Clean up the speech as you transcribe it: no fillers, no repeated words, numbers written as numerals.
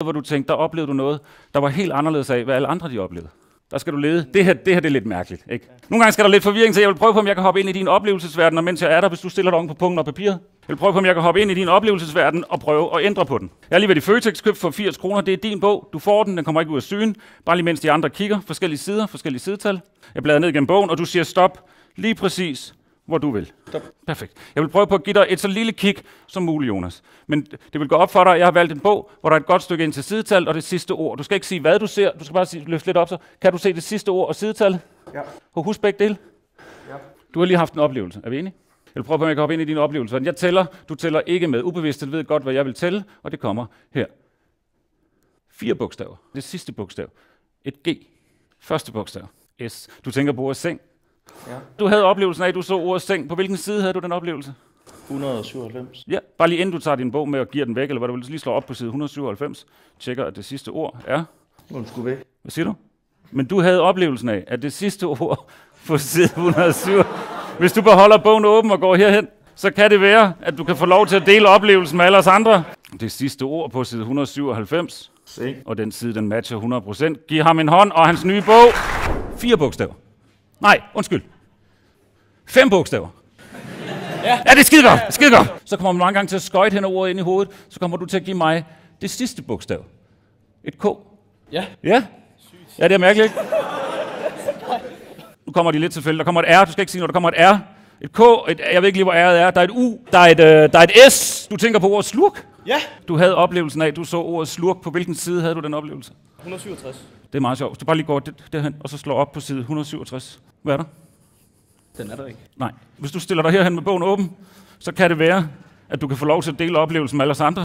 hvor du tænkte, der oplevede du noget, der var helt anderledes af, hvad alle andre de oplevede. Der skal du lede. Det her det er lidt mærkeligt, ikke? Nogle gange skal der lidt forvirring til. Jeg vil prøve på, om jeg kan hoppe ind i din oplevelsesverden, og mens jeg er der, hvis du stiller dig oven på punkten og papiret. Jeg vil prøve på, om jeg kan hoppe ind i din oplevelsesverden og prøve at ændre på den. Jeg har lige været i Føtex, købt for 80 kroner. Det er din bog. Du får den. Den kommer ikke ud af syne. Bare lige mens de andre kigger. Forskellige sider, forskellige sidetal. Jeg bladrer ned gennem bogen, og du siger stop lige præcis, hvor du vil. Stop. Perfekt. Jeg vil prøve på at give dig et så lille kig som muligt, Jonas. Men det vil gå op for dig, jeg har valgt en bog, hvor der er et godt stykke ind til sidetal og det sidste ord. Du skal ikke sige, hvad du ser. Du skal bare løfte lidt op, så kan du se det sidste ord og sidetal? Ja. Husk begge dele? Ja. Du har lige haft en oplevelse. Er vi enige? Jeg vil prøve på, om jeg kan hoppe ind i din oplevelse. Jeg tæller. Du tæller ikke med. Ubevidst ved godt, hvad jeg vil tælle, og det kommer her. 4 bogstaver. Det sidste bogstav. Et G. Første bogstav. S. Du tænker på ordet seng. Ja. Du havde oplevelsen af, at du så ordet seng. På hvilken side havde du den oplevelse? 197. Ja, bare lige inden du tager din bog med og giver den væk, eller hvad du vil, lige slå op på side 197. Tjekker, at det sidste ord er... Hvor den skulle væk. Hvad siger du? Men du havde oplevelsen af, at det sidste ord på side 107... Hvis du beholder bogen åben og går herhen, så kan det være, at du kan få lov til at dele oplevelsen med alle os andre. Det sidste ord på side 197. Seng. Og den side, den matcher 100%. Giv ham en hånd og hans nye bog. 4 bogstaver. Nej, undskyld. 5 bogstaver. Ja, det er skide godt, skide godt. Så kommer man mange gange til at skøjte hen over ordet ind i hovedet. Så kommer du til at give mig det sidste bogstav. Et K. Ja. Ja? Ja, det er mærkeligt, ikke? Nu kommer de lidt tilfældigt. Der kommer et R. Du skal ikke sige noget. Der kommer et R. Et K. Jeg ved ikke lige, hvor R'et er. Der er et U. Der er et S. Du tænker på ordet slurk? Ja. Du havde oplevelsen af, at du så ordet slurk. På hvilken side havde du den oplevelse? 167. Det er meget sjovt. Hvis du bare lige går derhen, og så slår op på side 167. Hvad er der? Den er der ikke. Nej. Hvis du stiller dig herhen med bogen åben, så kan det være, at du kan få lov til at dele oplevelsen med alle os andre.